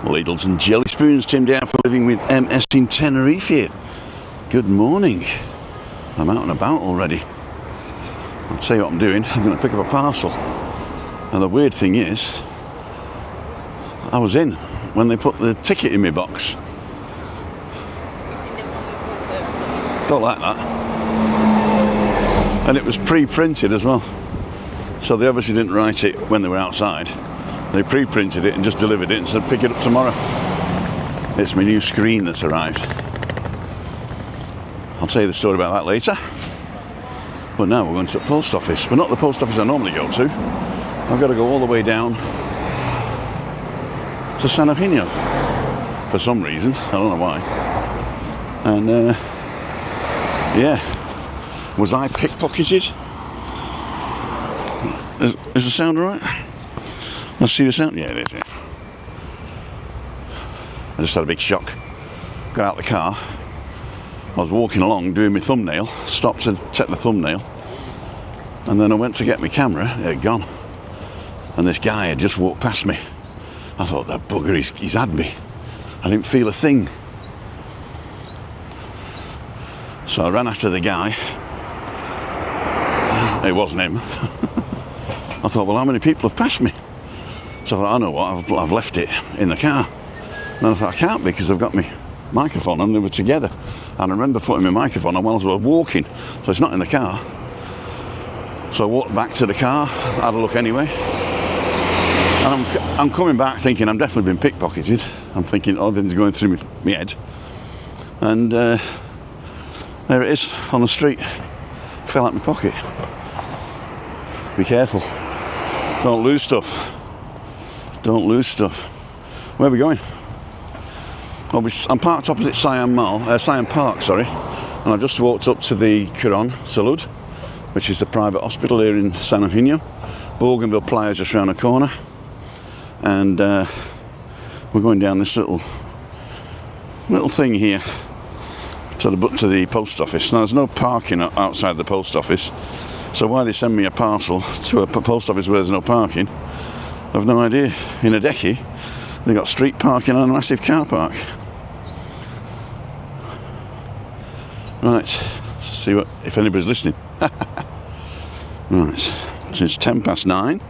Ladles and jelly spoons, Tim down for living with MS in Tenerife here. Good morning. I'm out and about already. I'll tell you what I'm doing. I'm going to pick up a parcel. And the weird thing is, I was in when they put the ticket in my box. Don't like that. And it was pre-printed as well. So they obviously didn't write it when they were outside. They pre-printed it and just delivered it and said pick it up tomorrow. It's my new screen that's arrived. I'll tell you the story about that later. But now we're going to the post office. But not the post office I normally go to. I've got to go all the way down to San Eugenio for some reason. I don't know why. And yeah, was I pickpocketed? Is the sound alright? Let's see the sound. Yeah, it is. Yeah. I just had a big shock. Got out of the car. I was walking along doing my thumbnail. Stopped to take the thumbnail. And then I went to get my camera. It had gone. And this guy had just walked past me. I thought, that bugger, he's had me. I didn't feel a thing. So I ran after the guy. It wasn't him. I thought, well, how many people have passed me? So I thought, I know what, I've left it in the car. And I thought, I can't because I've got my microphone and they were together. And I remember putting my microphone on while I was walking. So it's not in the car. So I walked back to the car, had a look anyway. And I'm coming back thinking I'm definitely been pickpocketed. I'm thinking, oh, everything's going through my head. And there it is on the street. Fell out my pocket. Be careful. Don't lose stuff. Don't lose stuff. Where are we going? Well, I'm parked opposite Siam Park, sorry. And I've just walked up to the Quran Salud, which is the private hospital here in San Eugenio. Bougainville Playa just around the corner. And we're going down this little thing here to the post office. Now, there's no parking outside the post office. So why they send me a parcel to a post office where there's no parking, I've no idea. In Adeki, they got street parking and a massive car park. Right, let's see if anybody's listening. Right, so it's 9:10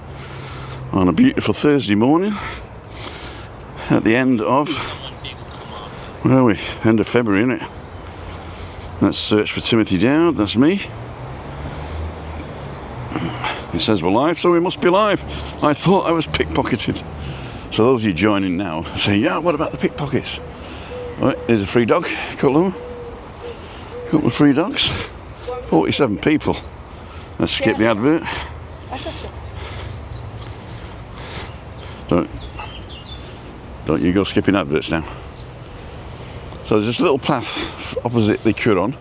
on a beautiful Thursday morning at the end of, where are we? End of February, isn't it? Let's search for Timothy Dowd, that's me. It says we're live, so we must be live. I thought I was pickpocketed. So those of you joining now say, yeah, what about the pickpockets? Right, here's a free dog, couple of free dogs. 47 people. Let's skip the advert. Don't you go skipping adverts now. So there's this little path opposite the Quran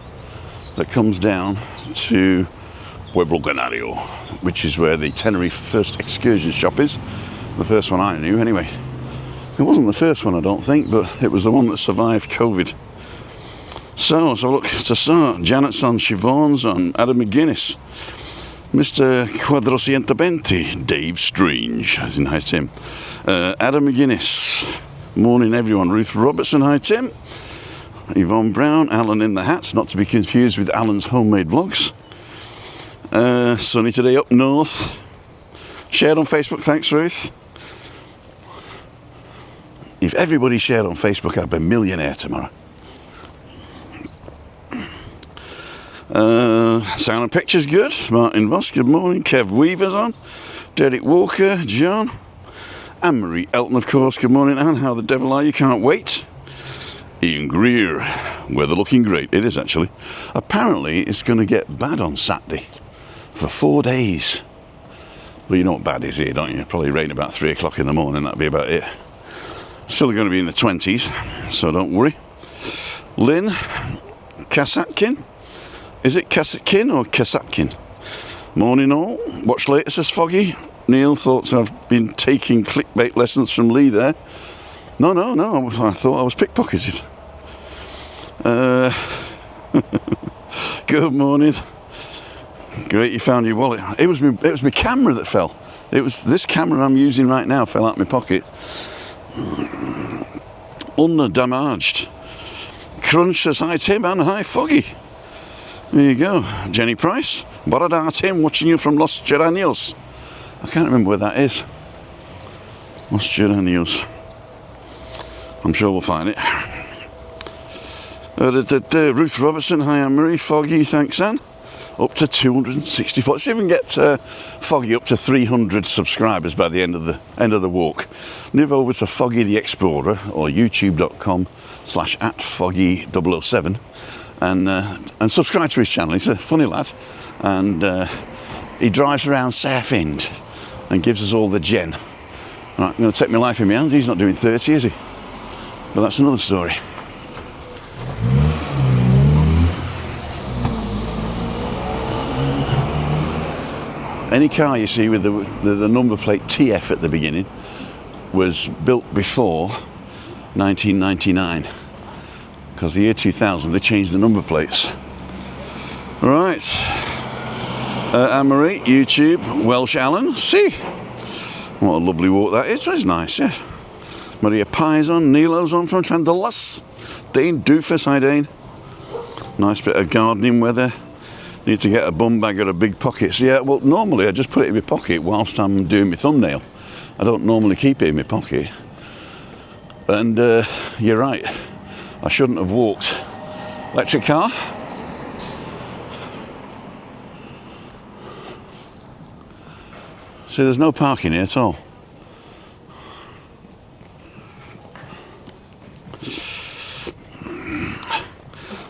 that comes down to Pueblo Canario, which is where the Tenerife first excursion shop is. The first one I knew, anyway. It wasn't the first one, I don't think, but it was the one that survived COVID. So look, to start, Janet's on, Siobhan's on, Adam McGuinness, Mr. 420, Dave Strange, as in hi Tim, Adam McGuinness, morning everyone, Ruth Robertson, hi Tim, Yvonne Brown, Alan in the hats, not to be confused with Alan's homemade vlogs. Sunny today up north. Shared on Facebook, thanks Ruth. If everybody shared on Facebook, I'd be a millionaire tomorrow. Sound and pictures good. Martin Voss, good morning. Kev Weaver's on. Derek Walker, John. Anne-Marie Elton, of course, good morning. Anne, how the devil are you? Can't wait. Ian Greer, weather looking great. It is actually. Apparently it's going to get bad on Saturday for 4 days. Well, you know what bad is here, don't you? Probably rain about 3 o'clock in the morning, that'll be about it. Still going to be in the 20s, so don't worry. Lynn Kasatkin. Is it Kasatkin or Kasatkin? Morning all. Watch later, says Foggy. Neil, thoughts I've been taking clickbait lessons from Lee there. No, I thought I was pickpocketed. Good morning. Great, you found your wallet. It was my camera that fell. It was this camera I'm using right now fell out of my pocket. Undamaged. Crunch says hi Tim and hi Foggy. There you go. Jenny Price. Borada Tim, watching you from Los Geranios. I can't remember where that is. Los Geranios. I'm sure we'll find it. Ruth Robertson, hi Anne-Marie. Foggy, thanks Anne. Up to 264. Let's even get Foggy up to 300 subscribers by the end of the walk. Move over to Foggy the Explorer or youtube.com/@Foggy007 and subscribe to his channel. He's a funny lad, and he drives around Southend and gives us all the gen. Right, I'm going to take my life in my hands. He's not doing 30, is he? But that's another story. Any car you see with the number plate TF at the beginning was built before 1999, because the year 2000 they changed the number plates. Right, Anne-Marie, YouTube, Welsh Alan, see, what a lovely walk that is. That's nice, yeah. Maria Pie's on, Nilo's on from Llandalas, Dane Doofus, hi Dane. Nice bit of gardening weather. Need to get a bum bag or a big pocket. So yeah, well normally I just put it in my pocket whilst I'm doing my thumbnail. I don't normally keep it in my pocket. And you're right, I shouldn't have walked. Electric car. See, there's no parking here at all.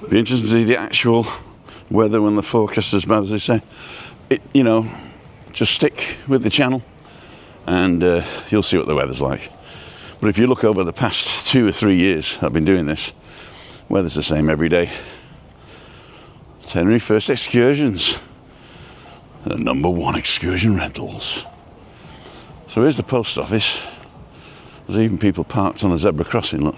Be interesting to see the actual weather when the forecast is as bad as they say. You know, just stick with the channel and you'll see what the weather's like. But if you look over the past 2 or 3 years I've been doing this, weather's the same every day. Tenerife First Excursions, the #1 excursion rentals. So here's the post office. There's even people parked on the zebra crossing, look.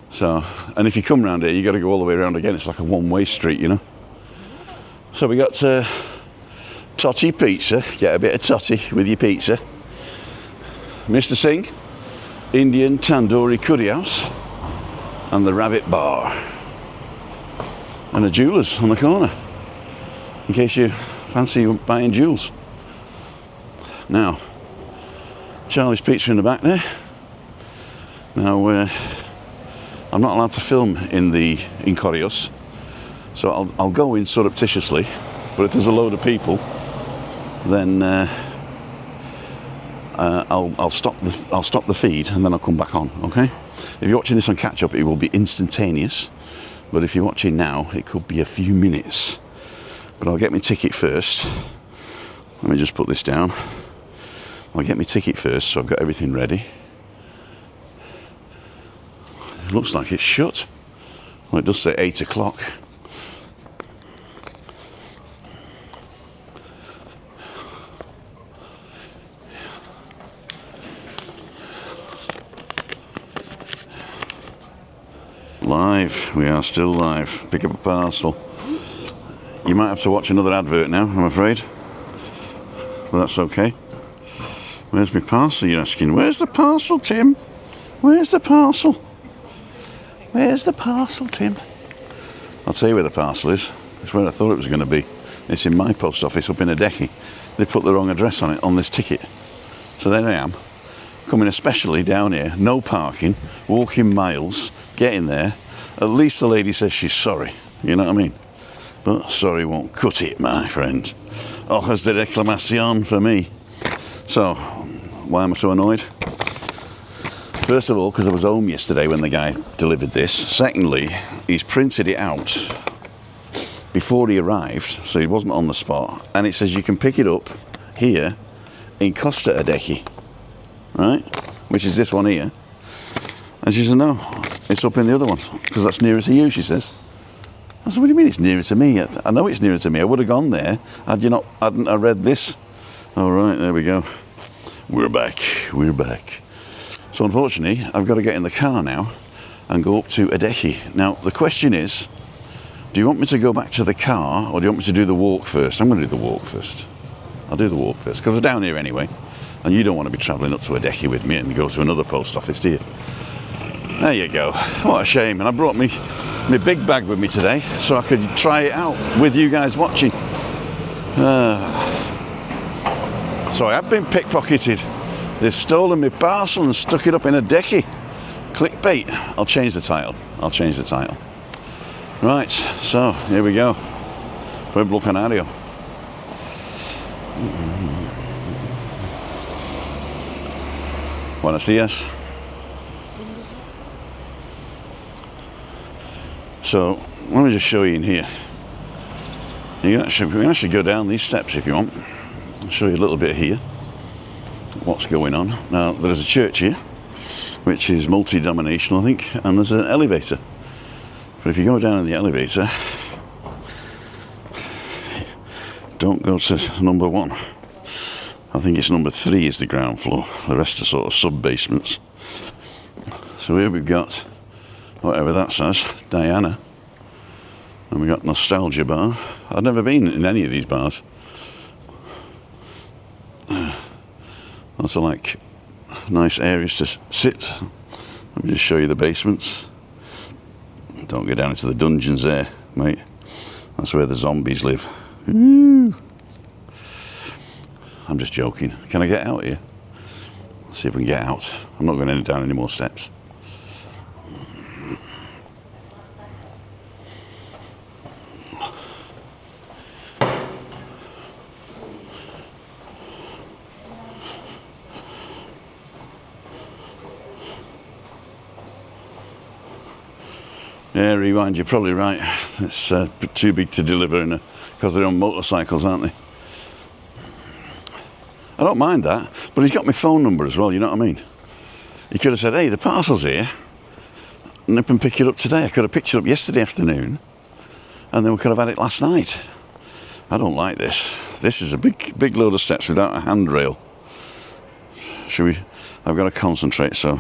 So, and if you come round here, you got to go all the way around again. It's like a one-way street, you know. So we got Totty Pizza. Get a bit of Totty with your pizza. Mr. Singh, Indian Tandoori Curry House, and the Rabbit Bar, and a jeweller's on the corner, in case you fancy buying jewels. Now, Charlie's Pizza in the back there. Now, I'm not allowed to film in Corrios, so I'll go in surreptitiously. But if there's a load of people, then I'll stop the feed and then I'll come back on. Okay? If you're watching this on catch up, it will be instantaneous. But if you're watching now, it could be a few minutes. But I'll get my ticket first. Let me just put this down. I'll get my ticket first, so I've got everything ready. It looks like it's shut. Well, it does say 8 o'clock. Live, we are still live. Pick up a parcel. You might have to watch another advert now, I'm afraid. But that's okay. Where's my parcel, you're asking? Where's the parcel, Tim? Where's the parcel? Where's the parcel, Tim? I'll tell you where the parcel is. It's where I thought it was going to be. It's in my post office up in Adehi. They put the wrong address on it, on this ticket. So there I am, coming especially down here, no parking, walking miles, getting there. At least the lady says she's sorry, you know what I mean? But sorry won't cut it, my friend. Hojas de reclamación for me. So, why am I so annoyed? First of all, because I was home yesterday when the guy delivered this. Secondly, he's printed it out before he arrived, so he wasn't on the spot. And it says you can pick it up here in Costa Adehi, right? Which is this one here. And she says, no, it's up in the other one, because that's nearer to you, she says. I said, what do you mean it's nearer to me? I know it's nearer to me. I would have gone there hadn't I read this. All right, there we go. We're back. We're back. So unfortunately, I've got to get in the car now and go up to Adehi. Now, the question is, do you want me to go back to the car or do you want me to do the walk first? I'm going to do the walk first. I'll do the walk first because we're down here anyway. And you don't want to be travelling up to a decky with me and go to another post office, do you? There you go. What a shame. And I brought my big bag with me today so I could try it out with you guys watching. So I have been pickpocketed. They've stolen my parcel and stuck it up in a decky. Clickbait. I'll change the title. Right, so here we go. Pueblo Canario. Buenos dias. So let me just show you in here. We can actually go down these steps if you want. I'll show you a little bit here what's going on. Now there's a church here which is multi-denominational, I think, and there's an elevator. But if you go down in the elevator, don't go to number 1. I think it's number 3 is the ground floor. The rest are sort of sub-basements. So here we've got, whatever that says, Diana. And we've got Nostalgia Bar. I've never been in any of these bars. Also like nice areas to sit. Let me just show you the basements. Don't go down into the dungeons there, mate. That's where the zombies live. Ooh. I'm just joking. Can I get out here? Let's see if we can get out. I'm not going down any more steps. Yeah, rewind, you're probably right. It's too big to deliver because they're on motorcycles, aren't they? I don't mind that, but he's got my phone number as well, you know what I mean? He could have said, hey, the parcel's here, nip and pick it up today. I could have picked it up yesterday afternoon, and then we could have had it last night. I don't like this. This is a big load of steps without a handrail. Should we? I've got to concentrate, so.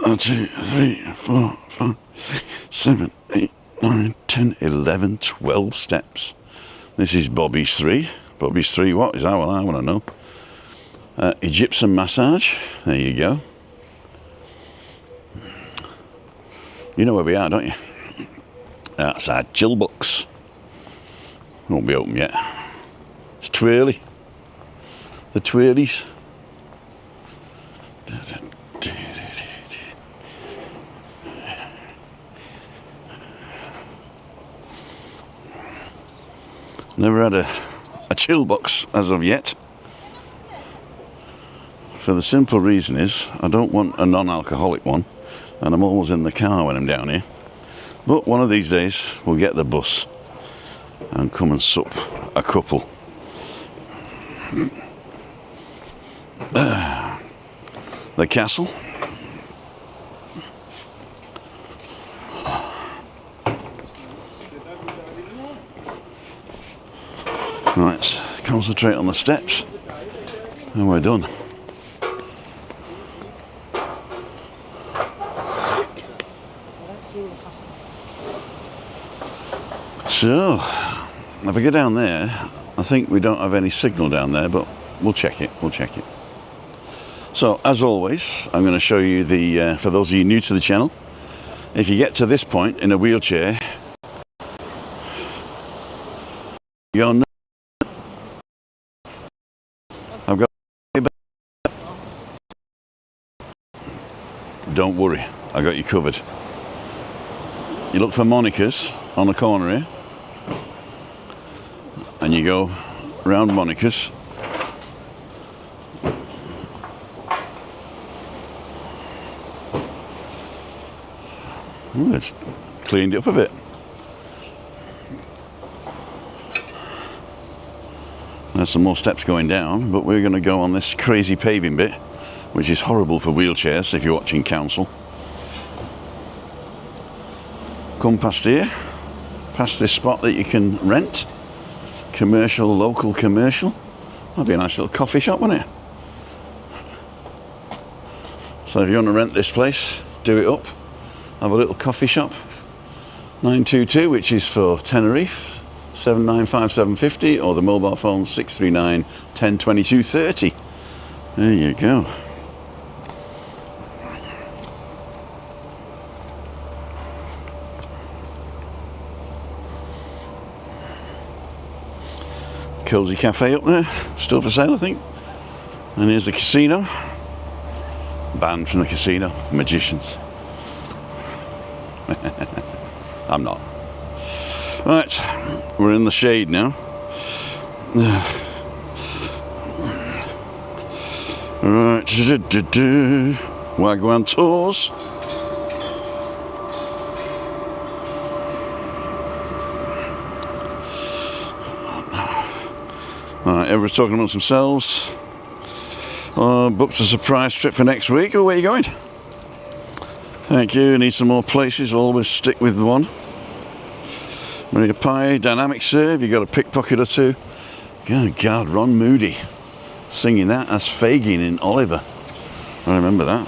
1, 2, 3, 4, 5, 6, 7, 8, 9, 10, 11, 12 steps. This is Bobby's 3. Bobby's 3 what? Is that what I want to know? Egyptian massage. There you go. You know where we are, don't you? Outside Chill Box. Won't be open yet. It's twirly. The twirlies. Never had a chill box as of yet. For the simple reason is I don't want a non-alcoholic one, and I'm always in the car when I'm down here. But one of these days we'll get the bus and come and sup a couple. The castle. Right, let's concentrate on the steps and we're done. So, if I go down there, I think we don't have any signal down there, but we'll check it, So, as always, I'm going to show you the, for those of you new to the channel, if you get to this point in a wheelchair, you're not, I've got, don't worry, I got you covered. You look for Monica's on the corner here, and you go round Monica's. It's cleaned it up a bit. There's some more steps going down, but we're going to go on this crazy paving bit, which is horrible for wheelchairs if you're watching council. Come past here, past this spot that you can rent. Commercial, local commercial. That'd be a nice little coffee shop, wouldn't it? So if you want to rent this place, do it up. Have a little coffee shop. 922, which is for Tenerife, 795 750, or the mobile phone 639 10 22 30. There you go. Cozy cafe up there, still for sale I think. And here's the casino. Banned from the casino, magicians. I'm not. Right, we're in the shade now. Right, Wagwan tours. Alright, everyone's talking amongst themselves. Booked a surprise trip for next week. Oh, where are you going? Thank you. Need some more places. Always stick with one. Maria Pie, dynamic serve. You got a pickpocket or two. Good God, Ron Moody singing that as Fagin in Oliver. I remember that.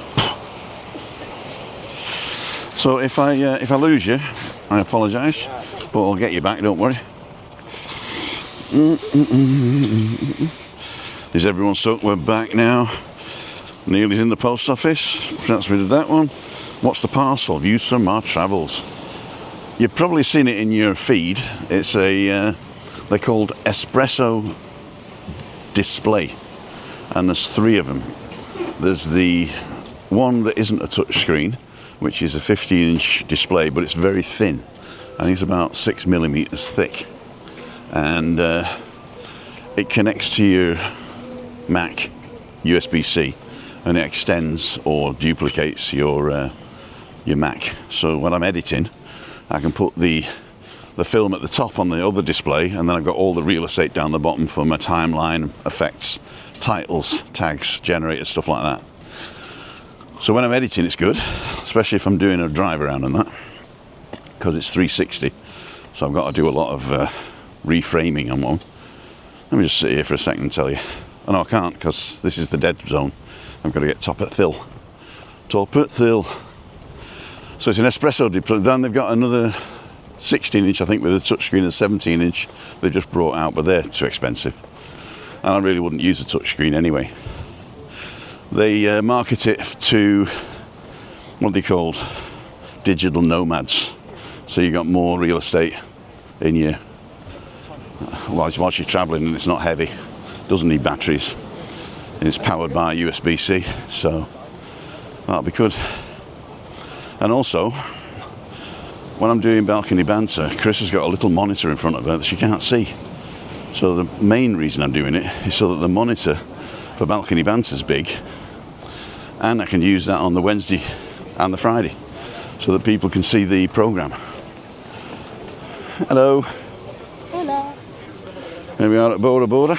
So if I lose you, I apologise, but I'll get you back. Don't worry. Is everyone stuck? We're back now. Neil is in the post office. Transmitted that one. What's the parcel? Views from our travels. You've probably seen it in your feed. It's a they're called espresso display, and there's 3 of them. There's the one that isn't a touch screen, which is a 15-inch display, but it's very thin. I think it's about 6 millimeters thick, and it connects to your Mac USB-C, and it extends or duplicates your Mac. So when I'm editing, I can put the film at the top on the other display, and then I've got all the real estate down the bottom for my timeline, effects, titles, tags, generators, stuff like that. So when I'm editing, it's good, especially if I'm doing a drive around and that, because it's 360. So I've got to do a lot of reframing on one. Let me just sit here for a second and tell you. Oh, no, I can't, because this is the dead zone. I've got to get top at thill. Top at thill. So it's an espresso display. Then they've got another 16-inch, I think, with a touchscreen, and 17-inch they just brought out, but they're too expensive. And I really wouldn't use a touchscreen anyway. They market it to, what are they called? Digital nomads. So you got more real estate in your, whilst you're travelling, and it's not heavy. Doesn't need batteries. It's powered by USB-C, so that'll be good. And also, when I'm doing balcony banter, Chris has got a little monitor in front of her that she can't see. So the main reason I'm doing it is so that the monitor for balcony banter is big, and I can use that on the Wednesday and the Friday so that people can see the programme. Hello. Hello. Here we are at Bora Bora.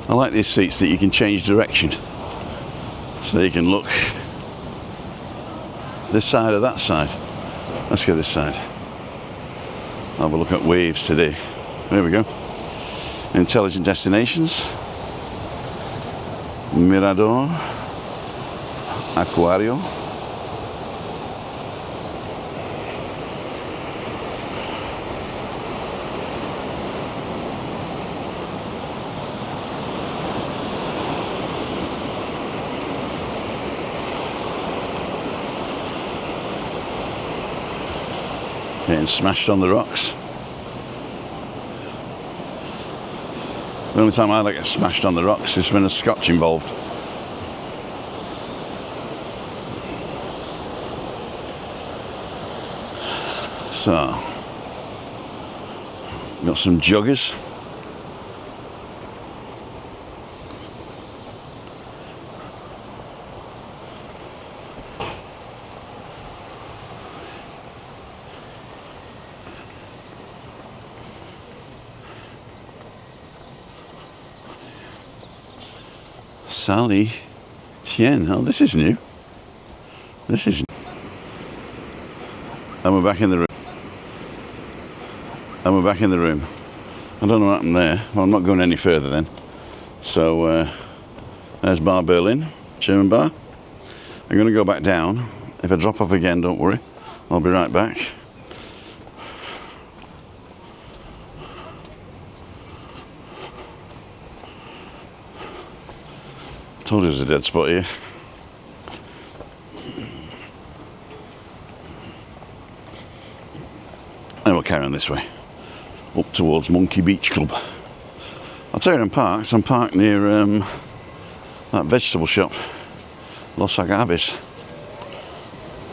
I like these seats that you can change direction, so you can look this side or that side. Let's go this side. I'll have a look at waves today. There we go. Intelligent destinations. Mirador. Aquario. Getting smashed on the rocks. The only time I like get smashed on the rocks is when there's scotch involved. So, got some joggers. Sally Tien. Oh, this is new. This is new. And we're back in the room. And we're back in the room. I don't know what happened there. Well, I'm not going any further then. So, there's Bar Berlin, German bar. I'm going to go back down. If I drop off again, don't worry. I'll be right back. Told you there's a dead spot here. And we'll carry on this way, up towards Monkey Beach Club. I'll tell you I'm parked. I'm parked near that vegetable shop, Los Agaves.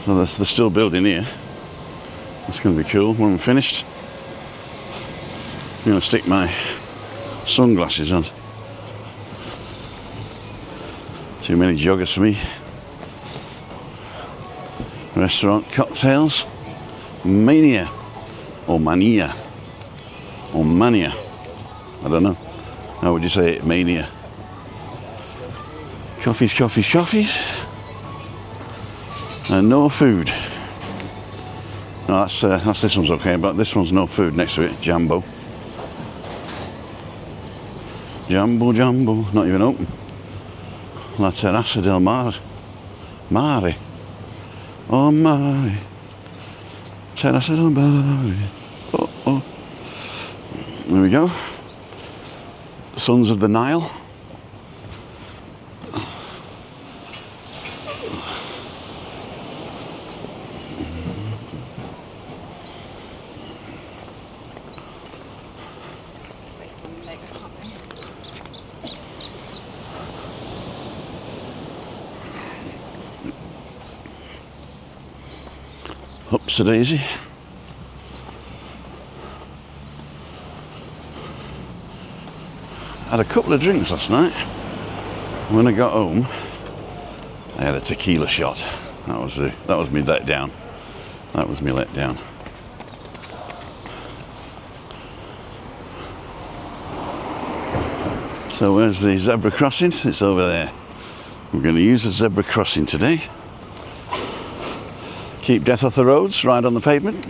So they're still building here. That's going to be cool when we're finished. I'm going to stick my sunglasses on. Too many joggers for me. Restaurant cocktails. Mania. Or mania. Or mania. I don't know. How would you say it? Mania. Coffees, coffees, coffees. And no food. No, that's this one's okay, but this one's no food next to it. Jumbo. Jumbo, jumbo. Not even open. La Terraza del Mar. Mare. Oh, mare. Terraza del Mare. Oh, oh. There we go. Sons of the Nile. Ups a daisy. Had a couple of drinks last night. When I got home, I had a tequila shot. That was me let down. That was me let down. So where's the zebra crossing? It's over there. We're going to use the zebra crossing today. Keep death off the roads, ride on the pavement.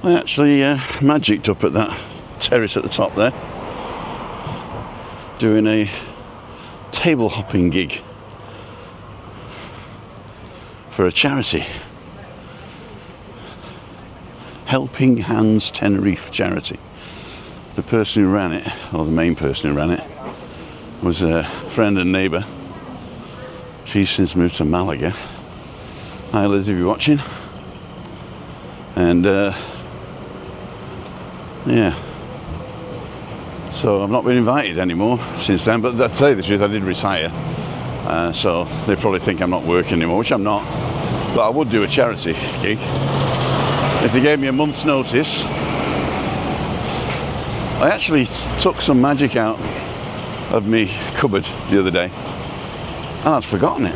I actually magicked up at that terrace at the top there, doing a table hopping gig for a charity. Helping Hands Tenerife charity. The person who ran it, or the main person who ran it, was a friend and neighbour. She's since moved to Malaga. Hi Liz, if you're watching. And yeah, so I've not been invited anymore since then, but to tell you the truth, I did retire, so they probably think I'm not working anymore, which I'm not, but I would do a charity gig if they gave me a month's notice. I actually took some magic out of me cupboard the other day and I'd forgotten it.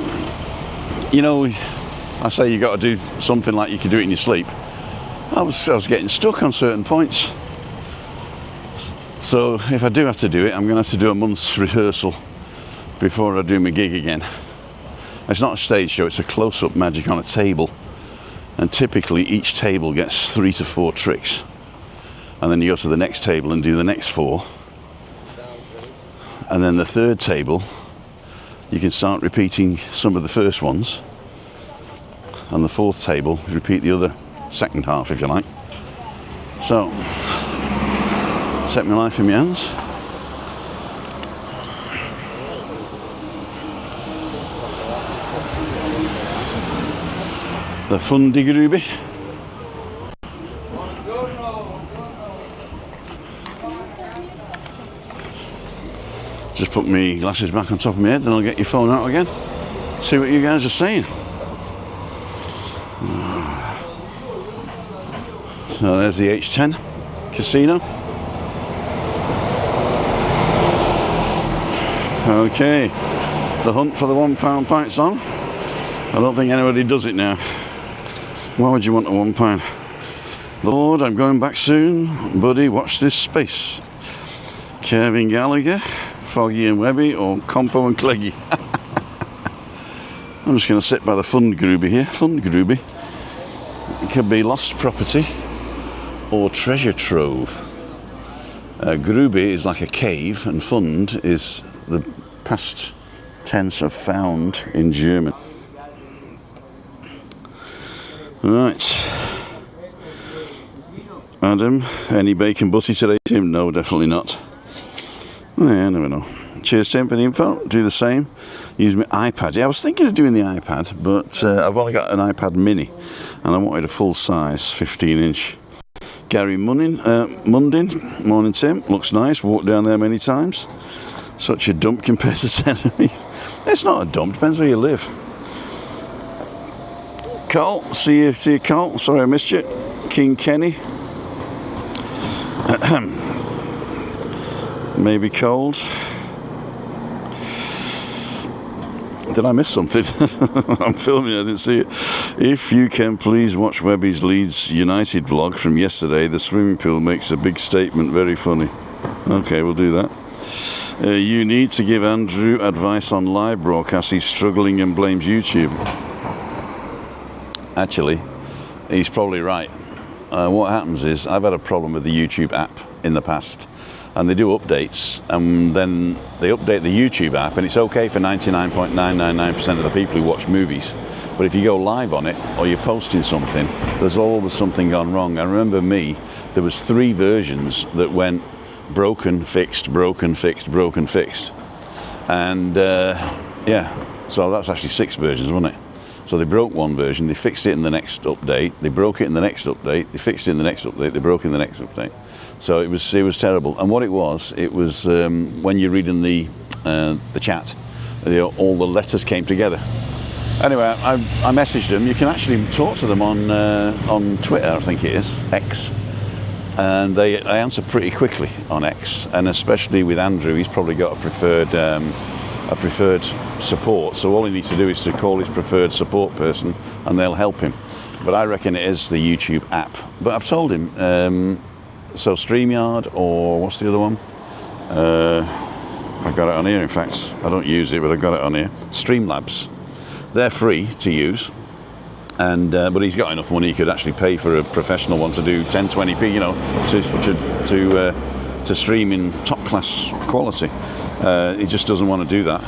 You know, I say you got to do something like you can do it in your sleep. I was getting stuck on certain points. So if I do have to do it, I'm going to have to do a month's rehearsal before I do my gig again. It's not a stage show, it's a close-up magic on a table. And typically each table gets 3 to 4 tricks. And then you go to the next table and do the next 4. And then the third table, you can start repeating some of the first ones. And the fourth table, repeat the other second half, if you like. So, set my life in my hands. The fundigrubi. Just put my glasses back on top of my head and I'll get your phone out again. See what you guys are saying. So there's the H10 casino. Okay, the hunt for the £1 pints on. I don't think anybody does it now. Why would you want a £1? Lord, I'm going back soon. Buddy, watch this space. Kevin Gallagher, Foggy and Webby, or Compo and Cleggy. I'm just going to sit by the Fundgruby here. Fundgruby. It could be lost property or treasure trove. Grube is like a cave, and Fund is the past tense of found in German. Right. Adam, any bacon butty today, Tim? No, definitely not. Yeah, I never know. Cheers, Tim, for the info. Do the same. Use my iPad. Yeah, I was thinking of doing the iPad, but I've only got an iPad mini, and I wanted a full size 15-inch. Gary Mundin, morning Tim, looks nice, walked down there many times. Such a dump compared to Tenerife. It's not a dump, depends where you live. Cole, see you Cole, sorry I missed you. King Kenny. Maybe cold. Did I miss something? I'm filming, I didn't see it. If you can please watch Webby's Leeds United vlog from yesterday, the swimming pool makes a big statement, very funny. Okay, we'll do that. You need to give Andrew advice on live broadcasts. He's struggling and blames YouTube. Actually, he's probably right. What happens is, I've had a problem with the YouTube app in the past. And they do updates, and then they update the YouTube app, and it's okay for 99.999% of the people who watch movies. But if you go live on it, or you're posting something, there's always something gone wrong. I remember there was 3 versions that went broken, fixed, broken, fixed, broken, fixed. And yeah, so that's actually 6 versions, wasn't it? So they broke one version, they fixed it in the next update, they broke it in the next update, they fixed it in the next update, they broke it in the next update. So it was terrible. And what it was when you're reading the chat, all the letters came together. Anyway, I messaged them. You can actually talk to them on Twitter, I think it is, X. And they answer pretty quickly on X, and especially with Andrew, he's probably got a preferred support. So all he needs to do is to call his preferred support person, and they'll help him. But I reckon it is the YouTube app. But I've told him. So StreamYard, or what's the other one? I've got it on here, in fact. I don't use it, but I've got it on here. Streamlabs. They're free to use, and but he's got enough money he could actually pay for a professional one to do 1020p, you know, to stream in top-class quality. He just doesn't want to do that.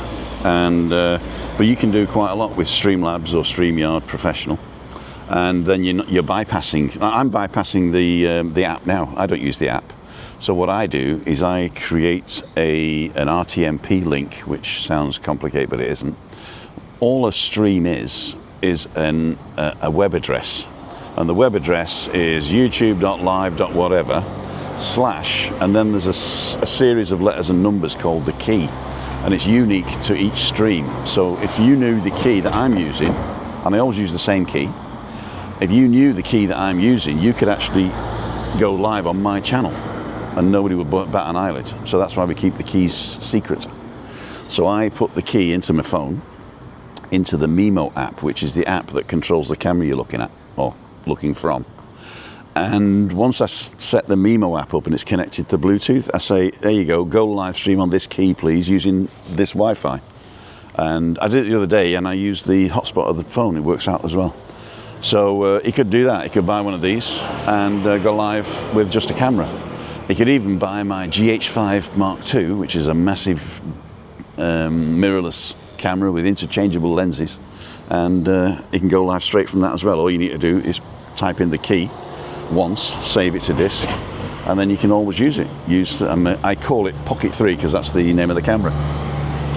And but you can do quite a lot with Streamlabs or StreamYard Professional. And then you're bypassing. I'm bypassing the app now. I don't use the app. So what I do is I create an RTMP link, which sounds complicated, but it isn't. All a stream is a web address, and the web address is youtube.live.whatever / and then there's a series of letters and numbers called the key, and it's unique to each stream. So if you knew the key that I'm using, and I always use the same key. If you knew the key that I'm using, you could actually go live on my channel and nobody would bat an eyelid. So that's why we keep the keys secret. So I put the key into my phone, into the Mimo app, which is the app that controls the camera you're looking at, or looking from. And once I set the Mimo app up and it's connected to Bluetooth, I say, there you go live stream on this key, please, using this Wi-Fi. And I did it the other day, and I used the hotspot of the phone. It works out as well. So he could do that. He could buy one of these and go live with just a camera. He could even buy my GH5 Mark II, which is a massive mirrorless camera with interchangeable lenses, and he can go live straight from that as well. All you need to do is type in the key once, save it to disk, and then you can always use it. I call it Pocket 3 because that's the name of the camera.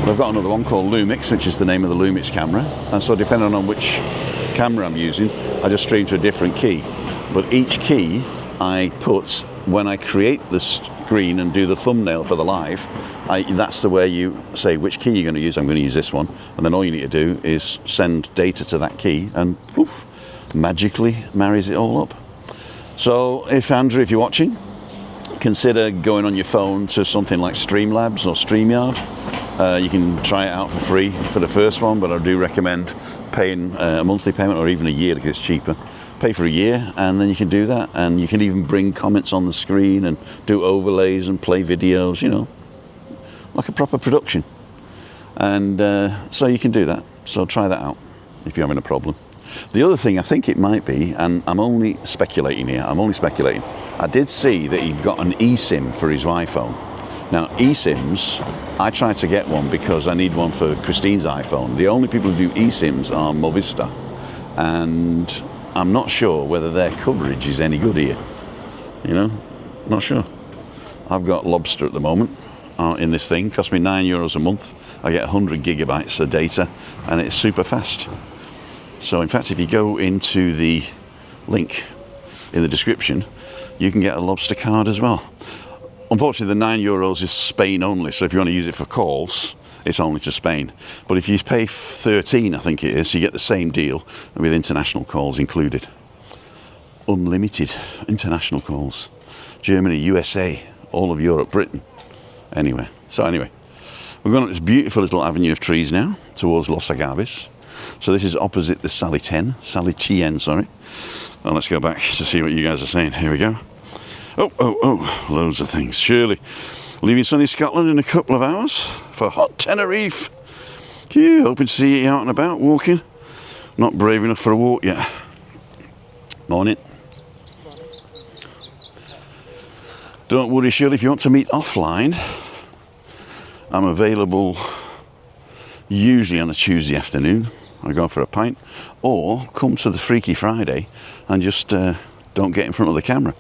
But I've got another one called Lumix, which is the name of the Lumix camera, and so depending on which camera I'm using, I just stream to a different key. But each key I put, when I create the screen and do the thumbnail for the live, that's the way you say which key you're going to use. I'm going to use this one, and then all you need to do is send data to that key, and poof, magically marries it all up. So Andrew, if you're watching, consider going on your phone to something like Streamlabs or StreamYard. You can try it out for free for the first one, but I do recommend paying a monthly payment, or even a year because it's cheaper. Pay for a year, and then you can do that, and you can even bring comments on the screen and do overlays and play videos, you know, like a proper production. And so you can do that. So try that out if you're having a problem. The other thing I think it might be, and I'm only speculating here, I'm only speculating, I did see that he'd got an eSIM for his iPhone. Now, eSIMs, I tried to get one because I need one for Christine's iPhone. The only people who do eSIMs are Movistar, and I'm not sure whether their coverage is any good here. You know, not sure. I've got Lobster at the moment in this thing. Cost me €9 a month. I get 100 gigabytes of data, and it's super fast. So in fact, if you go into the link in the description, you can get a Lobster card as well. Unfortunately, the €9 is Spain only, so if you want to use it for calls, it's only to Spain. But if you pay 13, I think it is, you get the same deal with international calls included. Unlimited international calls. Germany, USA, all of Europe, Britain. Anyway, we're going up this beautiful little avenue of trees now towards Los Agaves. So this is opposite the Salitien, sorry. Well, let's go back to see what you guys are saying. Here we go. Oh, loads of things. Shirley, leaving sunny Scotland in a couple of hours for hot Tenerife. Hoping to see you out and about walking. Not brave enough for a walk yet. Morning. Don't worry, Shirley, if you want to meet offline, I'm available usually on a Tuesday afternoon. I go for a pint, or come to the Freaky Friday and just don't get in front of the camera.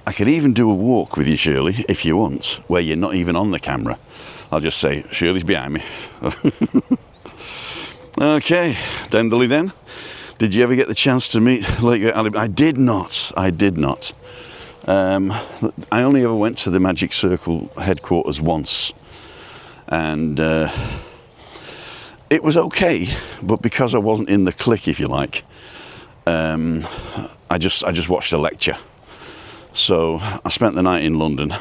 I could even do a walk with you, Shirley, if you want, where you're not even on the camera. I'll just say, Shirley's behind me. Okay, Dendley then. Did you ever get the chance to meet Lake Ali? I did not. I only ever went to the Magic Circle headquarters once, and it was okay, but because I wasn't in the clique, if you like, I just watched a lecture. So I spent the night in London.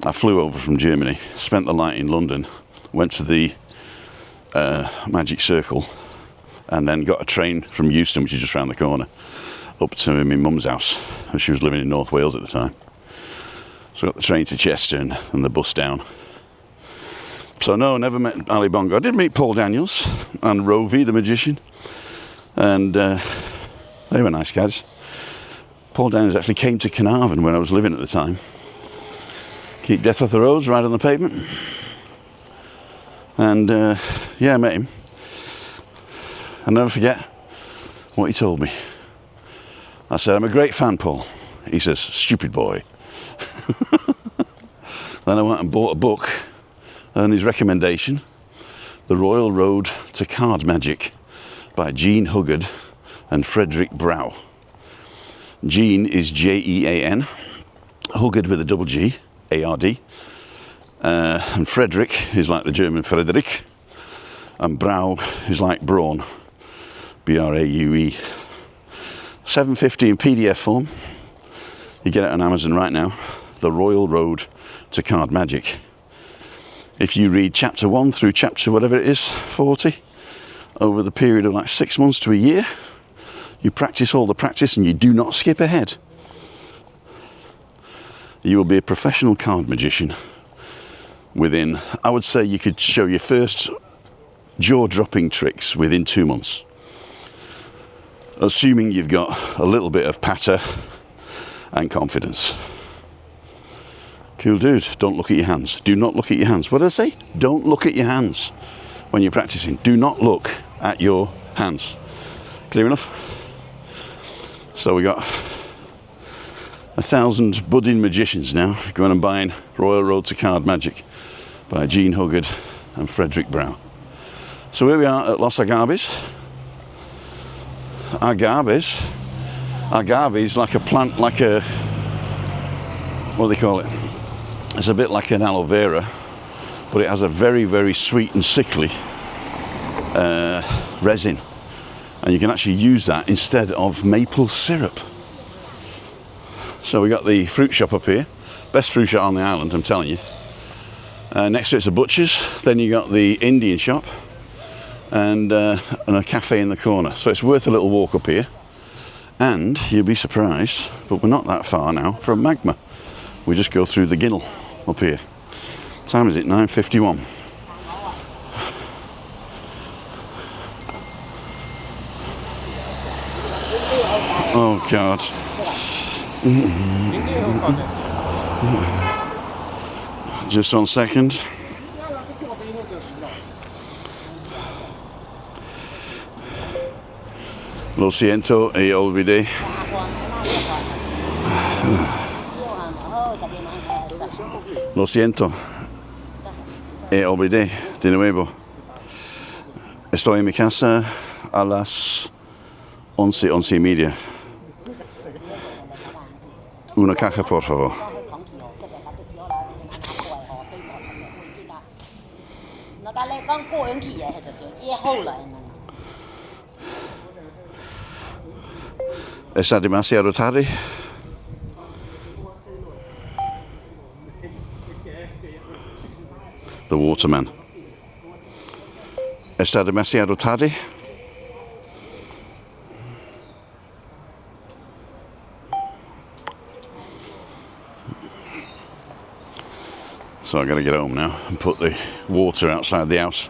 I flew over from Germany, spent the night in London, went to the Magic Circle, and then got a train from Euston, which is just around the corner, up to my mum's house. She was living in North Wales at the time. So I got the train to Chester and the bus down. So no, never met Ali Bongo. I did meet Paul Daniels and Rovi, the magician, and they were nice guys. Paul Daniels actually came to Carnarvon when I was living at the time. Keep death off the roads, ride on the pavement. And yeah, I met him. I'll never forget what he told me. I said, I'm a great fan, Paul. He says, stupid boy. Then I went and bought a book, and his recommendation, The Royal Road to Card Magic by Jean Huggard and Frederick Brau. Jean is Jean, Huggard with a double G, A-R-D. And Frederick is like the German Frederick, and Brau is like Braun, B-R-A-U-E. $7.50 in PDF form. You get it on Amazon right now. The Royal Road to Card Magic. If you read chapter 1 through chapter whatever it is, 40, over the period of like 6 months to a year, you practice all the practice and you do not skip ahead, you will be a professional card magician within, I would say you could show your first jaw-dropping tricks within 2 months. Assuming you've got a little bit of patter and confidence. Cool dude, don't look at your hands. Do not look at your hands. What did I say? Don't look at your hands when you're practicing. Do not look at your hands. Clear enough? So we got 1,000 budding magicians now going and buying Royal Road to Card Magic by Jean Huggard and Frederick Brau. So here we are at Los Agaves. Agave is like a plant, like a, what do they call it? It's a bit like an aloe vera, but it has a very, very sweet and sickly resin. And you can actually use that instead of maple syrup. So we got the fruit shop up here. Best fruit shop on the island, I'm telling you. Next to it's a butcher's. Then you got the Indian shop and a cafe in the corner. So it's worth a little walk up here. And you'll be surprised, but we're not that far now from Magma. We just go through the Ginnel up here. What time is it? 9:51. Oh God. Just 1 second. Lo siento e olvidé. Lo siento e olvidé de nuevo. Estoy en mi casa a las 11:30. Una caja, por favor. ¿Está demasiado tarde? The waterman. ¿Está demasiado tarde? So I gotta get home now and put the water outside the house.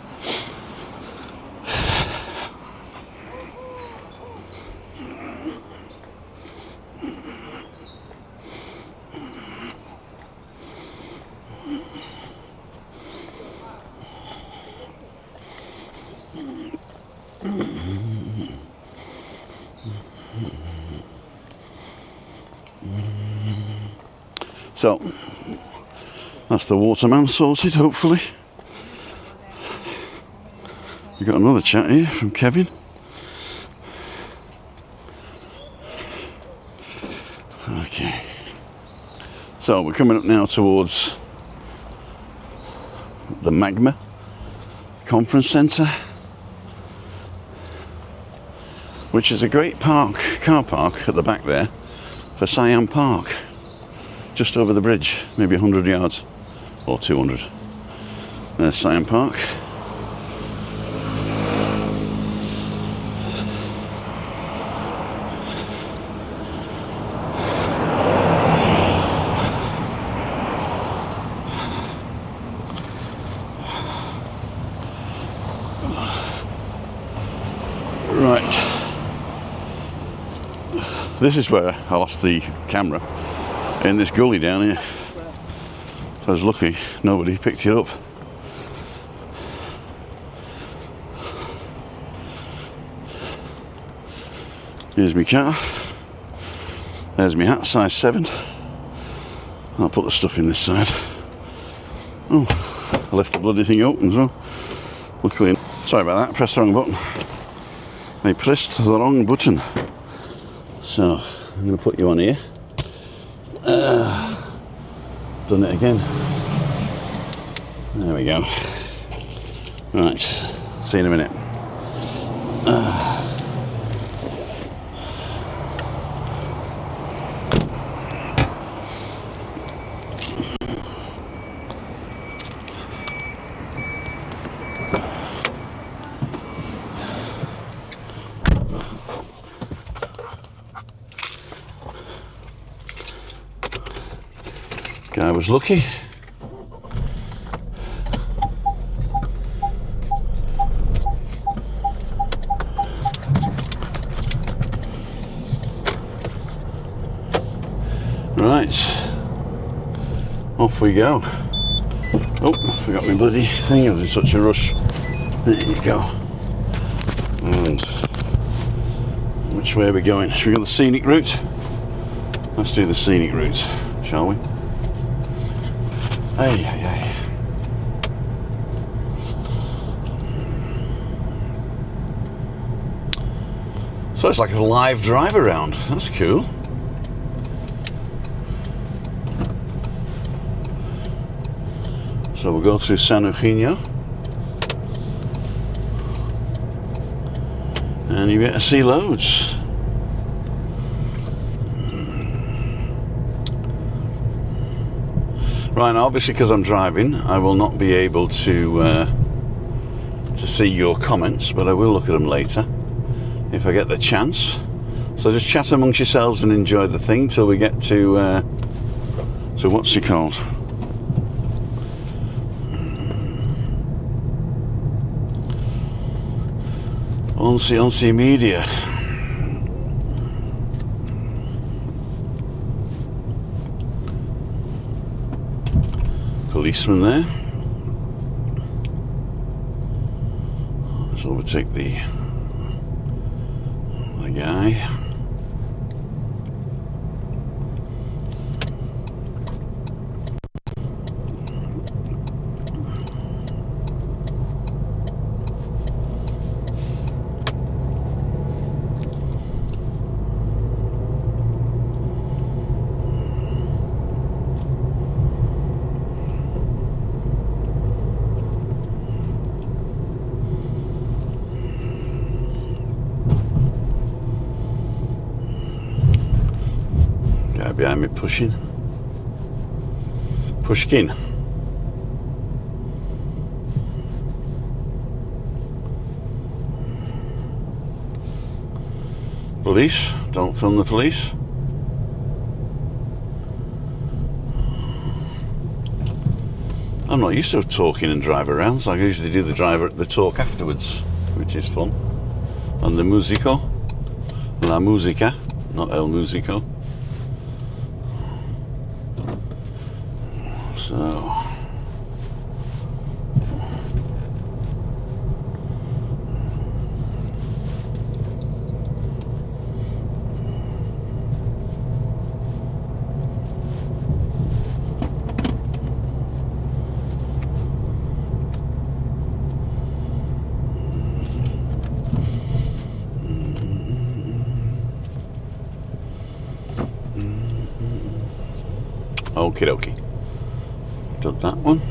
So that's the waterman sorted, hopefully. We've got another chat here from Kevin. Okay. So we're coming up now towards the Magma Conference Centre, which is a great car park at the back there for Siam Park. Just over the bridge, maybe 100 yards or 200. There's Siam Park. Right. This is where I lost the camera. In this gully down here. So I was lucky, nobody picked it up. Here's my car. There's my hat, size 7. I'll put the stuff in this side. Oh, I left the bloody thing open as well. Luckily, sorry about that, pressed the wrong button. I pressed the wrong button. So, I'm going to put you on here. Done it again. There we go. Right, see you in a minute. Guy was lucky. Right, off we go. Oh, forgot my bloody thing. I was in such a rush. There you go. And which way are we going? Should we go the scenic route? Let's do the scenic route, shall we? Ay, ay, ay. So it's like a live drive around. That's cool. So we'll go through San Eugenio. And you get to see loads. Right, now obviously because I'm driving, I will not be able to see your comments, but I will look at them later if I get the chance. So just chat amongst yourselves and enjoy the thing till we get to what's it called? Once Media. policeman there. Let's overtake the guy. Behind me pushing. Pushkin. Police, don't film the police. I'm not used to talking and drive around, so I usually do the talk afterwards, which is fun. And the musico, la musica, not el musico. So okie dokie. Done that one.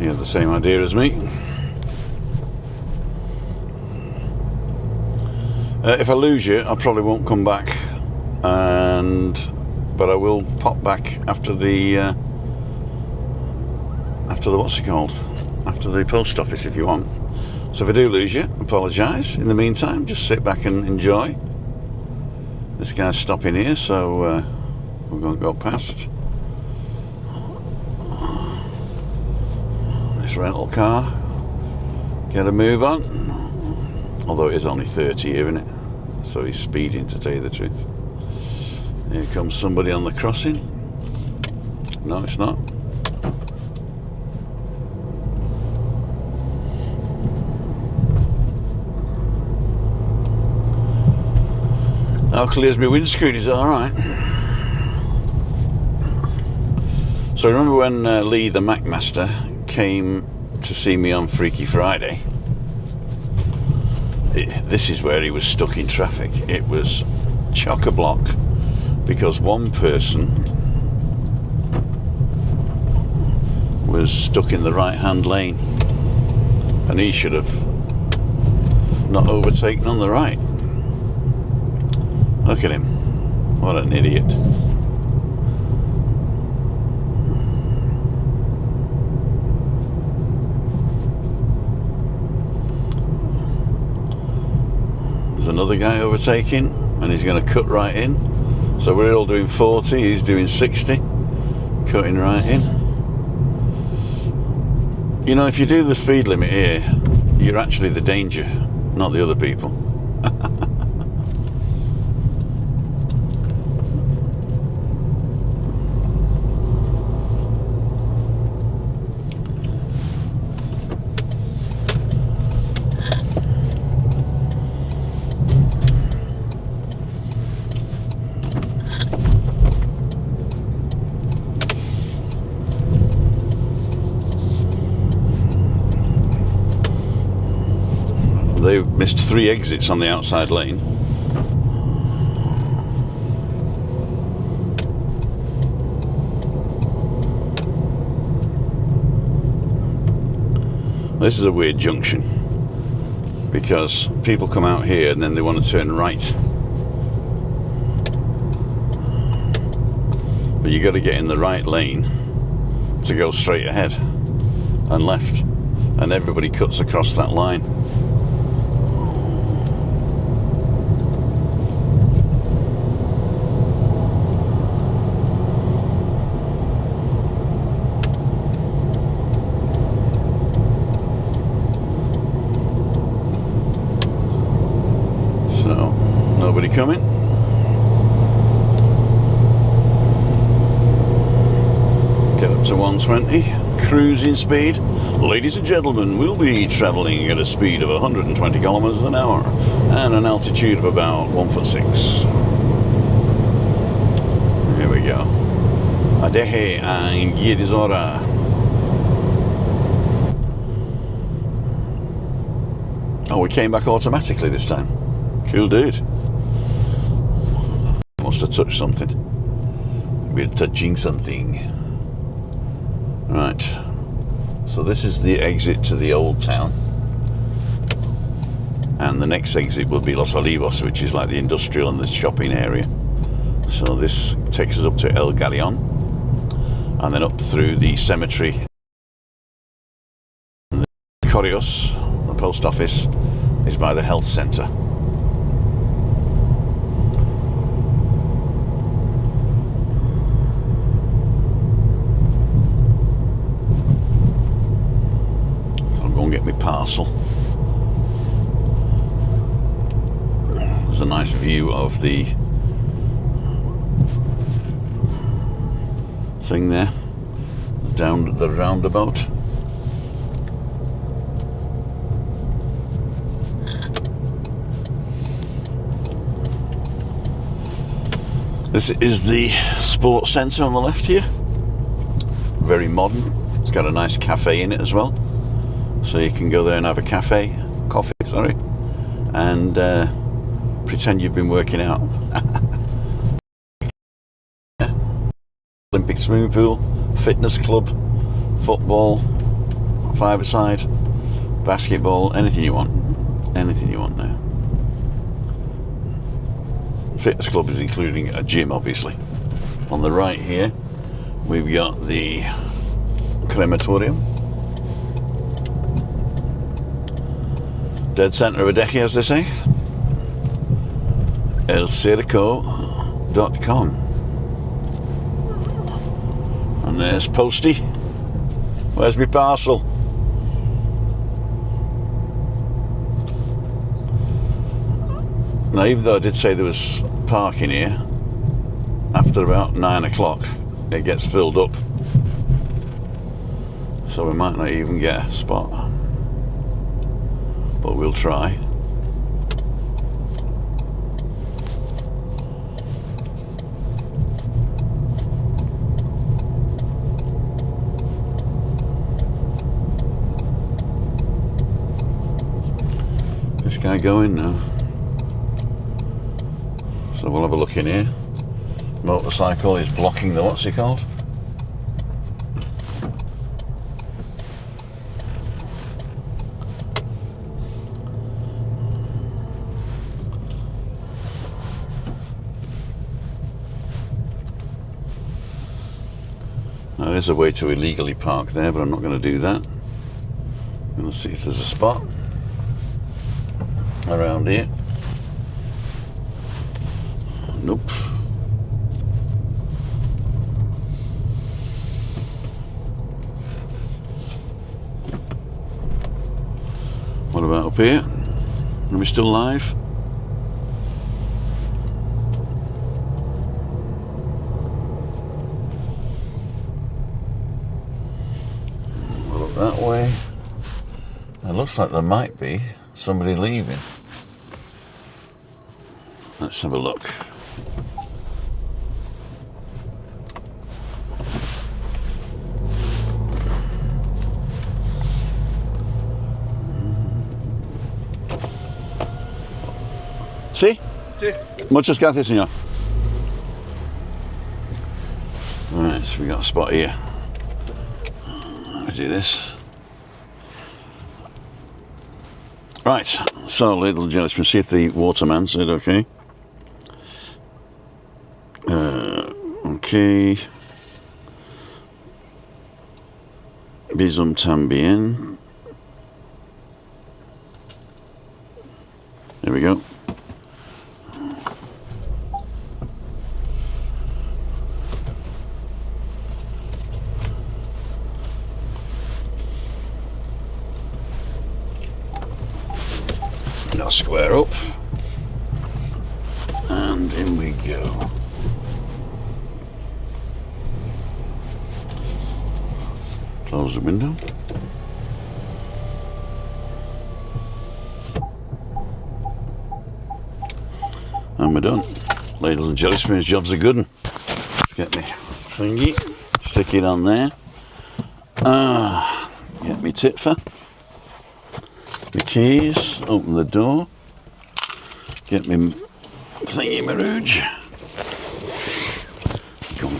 You have the same idea as me. If I lose you, I probably won't come back, but I will pop back after the what's it called? After the post office, if you want. So if I do lose you, apologise. In the meantime, just sit back and enjoy. This guy's stopping here, so we're going to go past this rental car, get a move on. Although it is only 30 here, isn't it? So he's speeding, to tell you the truth. Here comes somebody on the crossing. No, it's not. How clear's my windscreen? Is it alright? So remember when Lee the Macmaster came to see me on Freaky Friday? This is where he was stuck in traffic. It was chock-a-block because one person was stuck in the right-hand lane and he should have not overtaken on the right. Look at him. What an idiot. There's another guy overtaking and he's going to cut right in. So we're all doing 40, he's doing 60, cutting right in. You know, if you do the speed limit here, you're actually the danger, not the other people. They missed 3 exits on the outside lane. This is a weird junction because people come out here and then they want to turn right. But you got to get in the right lane to go straight ahead and left, and everybody cuts across that line. So nobody coming. Get up to 120, cruising speed. Ladies and gentlemen, we'll be travelling at a speed of 120 kilometers an hour and an altitude of about 1'6". Here we go. Adeje and Giedizora. Oh, we came back automatically this time. Cool dude. Must have touched something. We're touching something. Right, so this is the exit to the old town, and the next exit will be Los Olivos, which is like the industrial and the shopping area. So this takes us up to El Galeon and then up through the cemetery. And the Correos, the post office, is by the health centre. Get my parcel. There's a nice view of the thing there, down the roundabout. This is the sports centre on the left here. Very modern. It's got a nice cafe in it as well. So you can go there and have a coffee, and pretend you've been working out. Olympic swimming pool, fitness club, football, five-a-side, basketball, anything you want. Anything you want there. Fitness club is including a gym, obviously. On the right here, we've got the crematorium. Dead centre of Adeje, as they say. elcirco.com. And there's Posty. Where's my parcel? Now, even though I did say there was parking here, after about 9 o'clock it gets filled up, so we might not even get a spot. But we'll try. This guy going now. So we'll have a look in here. Motorcycle is blocking the, what's it called? Now, there's a way to illegally park there, but I'm not going to do that. I'm going to see if there's a spot around here. Nope. What about up here? Are we still live? That way. It looks like there might be somebody leaving. Let's have a look. Sí. Sí. Muchas gracias, señor. Right, so we got a spot here. Let's do this. Right, so little jealous. We'll see if the waterman said okay. Okay. Bisum tambien. There we go. Now square up. And in we go. Close the window. And we're done. Ladles and jelly spoons, job's a good one. Let's get me thingy, stick it on there. Get me tipfer. The keys, open the door. Get me thingy marooge.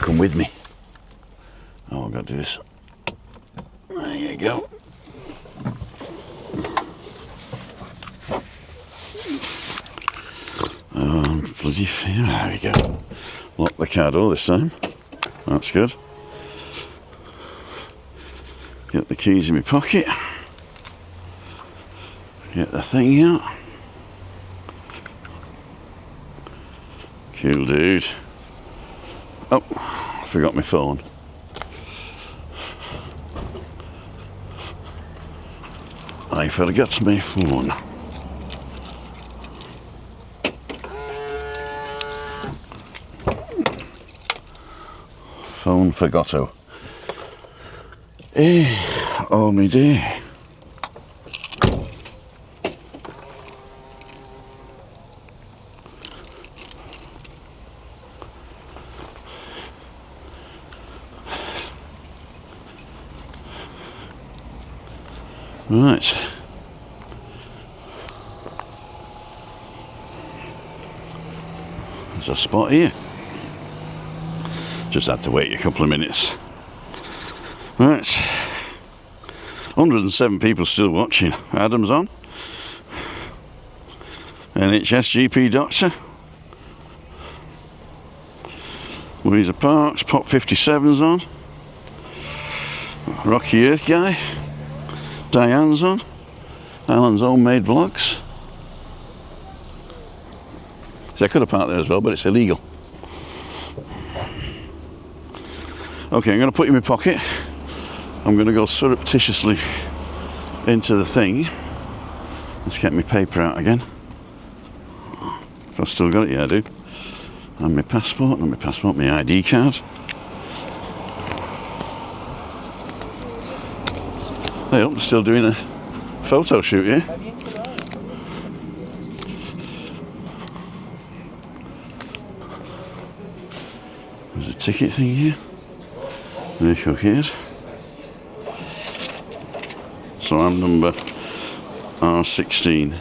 Come with me. Oh, I've got to do this. There you go. Bloody fear. There we go. Lock the car door this time. That's good. Get the keys in my pocket. Get the thing out. Cool dude. Oh, I forgot my phone. I forgot my phone. Phone forgotto. Oh me dear. Right. There's a spot here. Just had to wait a couple of minutes. Right. 107 people still watching. Adam's on. NHS GP doctor. Louisa Parks. Pop 57's on. Rocky Earth guy. Diane's on. Alan's homemade vlogs. See, I could have parked there as well, but it's illegal. Okay, I'm going to put you in my pocket. I'm going to go surreptitiously into the thing. Let's get my paper out again. If I've still got it, yeah I do. And my passport, my ID card. Hey, I'm still doing a photo shoot here. There's a ticket thing here. There's your kid. So I'm number R16.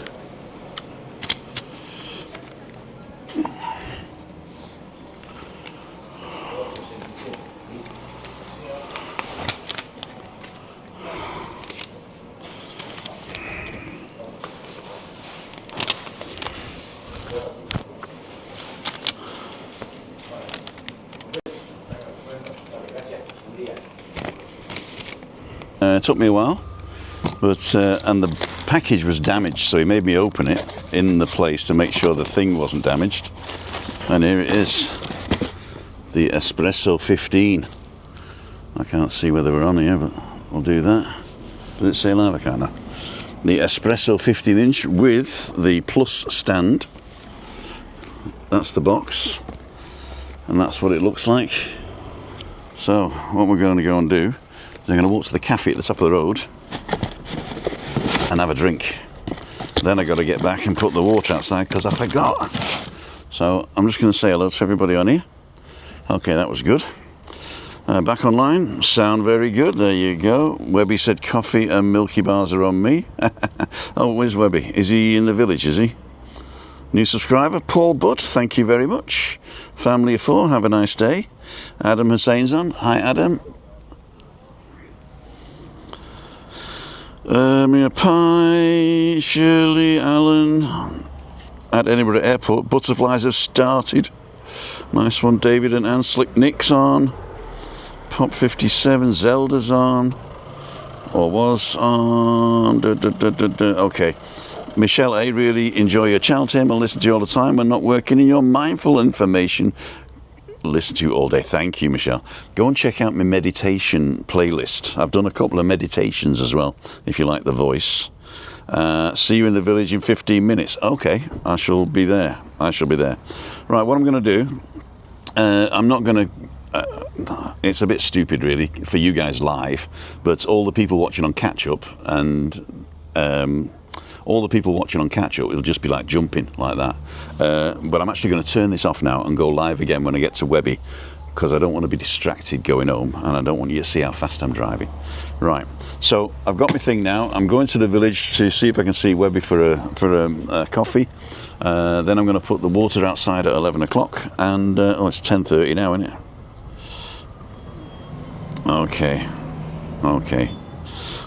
It took me a while, but and the package was damaged, so he made me open it in the place to make sure the thing wasn't damaged. And here it is, the Espresso 15. I can't see whether we're on here, but we'll do that. Did it say live? I can't know. The Espresso 15 inch with the plus stand. That's the box, and that's what it looks like. So what we're going to go and do, I'm going to walk to the cafe at the top of the road and have a drink. Then I've got to get back and put the water outside because I forgot. So I'm just going to say hello to everybody on here. Okay, that was good. Back online, sound very good. There you go. Webby said coffee and milky bars are on me. Oh, where's Webby? Is he in the village, is he? New subscriber, Paul Butt, thank you very much. Family of 4, have a nice day. Adam Hussein's on. Hi, Adam. Me a pie, Shirley Allen at Edinburgh Airport. Butterflies have started. Nice one, David and Anne. Slick Nick's on. Pop 57, Zelda's on. Or was on. Okay. Michelle A, really enjoy your channel, Tim, and listen to you all the time when not working in your mindful information. Listen to you all day. Thank you, Michelle. Go and check out my meditation playlist. I've done a couple of meditations as well, if you like the voice. See you in the village in 15 minutes. Okay, I shall be there. I shall be there. Right, what I'm going to do, I'm not going to, it's a bit stupid really for you guys live, but all the people watching on catch up and all the people watching on catch up, it'll just be like jumping like that. But I'm actually going to turn this off now and go live again when I get to Webby, because I don't want to be distracted going home and I don't want you to see how fast I'm driving. Right, so I've got my thing now. I'm going to the village to see if I can see Webby for a coffee. Then I'm going to put the water outside at 11 o'clock and oh, it's 10:30 now, isn't it? Okay.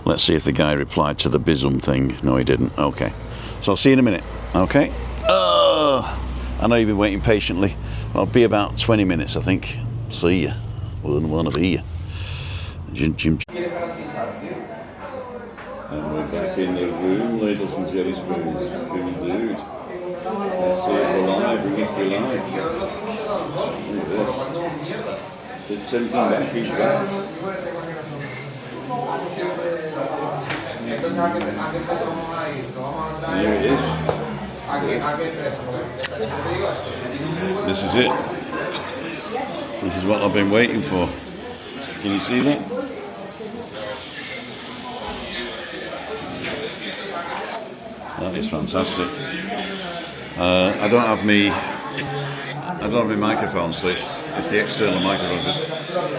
Let's see if the guy replied to the Bism thing. No, he didn't. Okay. So I'll see you in a minute. Okay. I know you've been waiting patiently. I'll be about 20 minutes, I think. See ya. Wouldn't want to be ya. Jim. And we're back in the room, ladles and jelly spoons. Dude. Let's see if we're live. We need to be live. Look at this. Did Tim come back? He's back. There it is. This is it. This is what I've been waiting for. Can you see that? That is fantastic. I don't have my microphone, so it's the external microphone.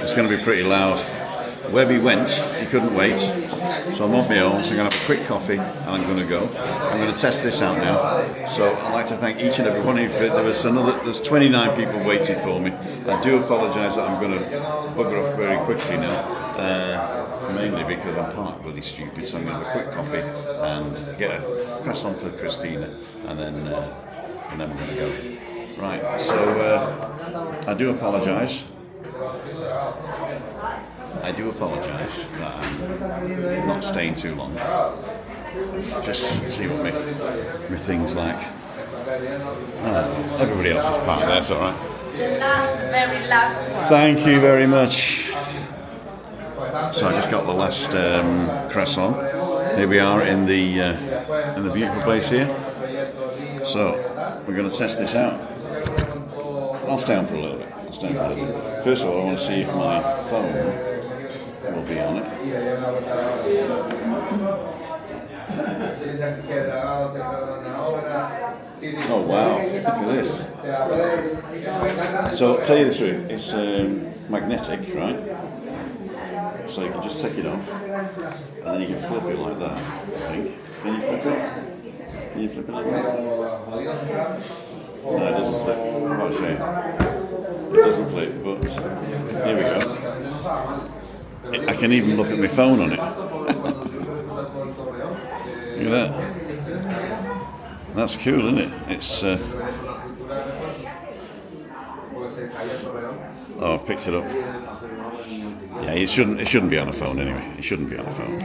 It's going to be pretty loud. Webby went, he couldn't wait, so I'm on my own, so I'm going to have a quick coffee and I'm going to go. I'm going to test this out now. So I'd like to thank each and every one of you. There's 29 people waiting for me. I do apologise that I'm going to bugger off very quickly now, mainly because I'm part really stupid, so I'm going to have a quick coffee and get a croissant for Christina, and then we're going to go. Right, so I do apologise. I do apologise that I'm not staying too long. Let's just see what my thing's like. Everybody else is part of that's all right. The very last one. Thank you very much. So I just got the last croissant. Here we are in the beautiful place here. So we're going to test this out. I'll stay on for a little bit. First of all, I want to see if my phone will be on it. Oh wow, look at this. So I'll tell you the truth, it's magnetic, right? So you can just take it off and then you can flip it like that, I think. Can you flip it? Can you flip it like that? No, it doesn't flip. What a shame. It doesn't flip, but here we go. I can even look at my phone on it. Look at that. That's cool, isn't it? It's. Oh, I've picked it up. Yeah, it shouldn't be on a phone anyway. It shouldn't be on a phone.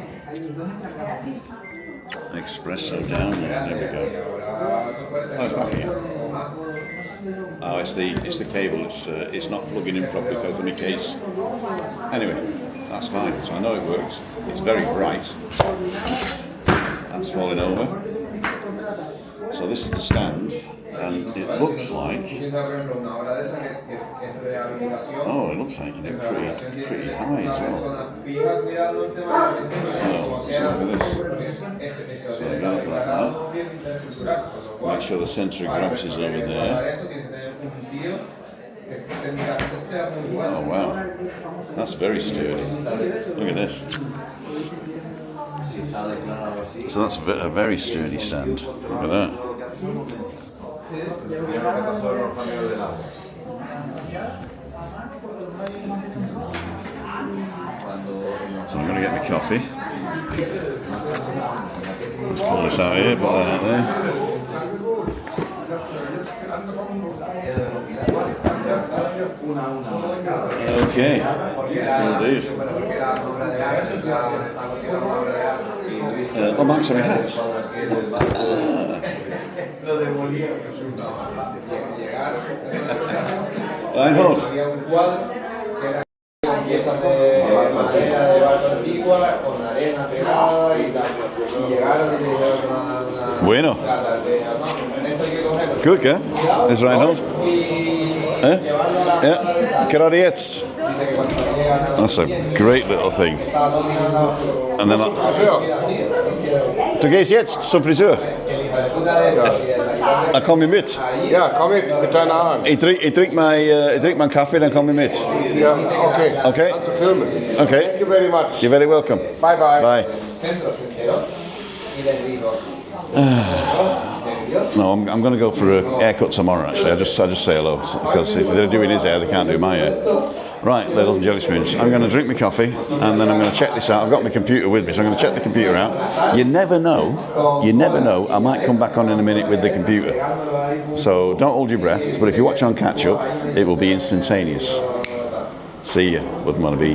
Espresso down there. There we go. Oh, it's back here. Oh, it's the cable. It's not plugging in properly because of my case. Anyway, that's fine. So I know it works. It's very bright. That's falling over. So this is the stand, and it looks like. Oh, it looks like pretty high as well. So look at this. So go like that. Make sure the centre of gravity is over there. Oh wow, that's very sturdy. Look at this. So that's a very sturdy stand. Look at that. So I'm going to get my coffee. Let's pull this out here, put that out there. Okay, indeed. Oh, Max, on my hat. Reinhold. Bueno. Good, yeah? Is Reinhold? Eh? Yeah. Canarias. That's a great little thing. And then du gehst jetzt zum Friseur? Dan kom je mit. Ja, kom ik met deine aan. Ik drink mijn Kaffee, dan kom je mit. Ja, oké. Okay? Aan te filmen. Okay. Thank you very much. You're very welcome. Bye bye. Bye. No, I'm going to go for a haircut tomorrow. Actually, I just say hello because if they're doing his hair, they can't do my hair. Right, ladies and gentlemen, I'm going to drink my coffee and then I'm going to check this out. I've got my computer with me, so I'm going to check the computer out. You never know. I might come back on in a minute with the computer. So don't hold your breath. But if you watch on catch up, it will be instantaneous. See you. Wouldn't want to be.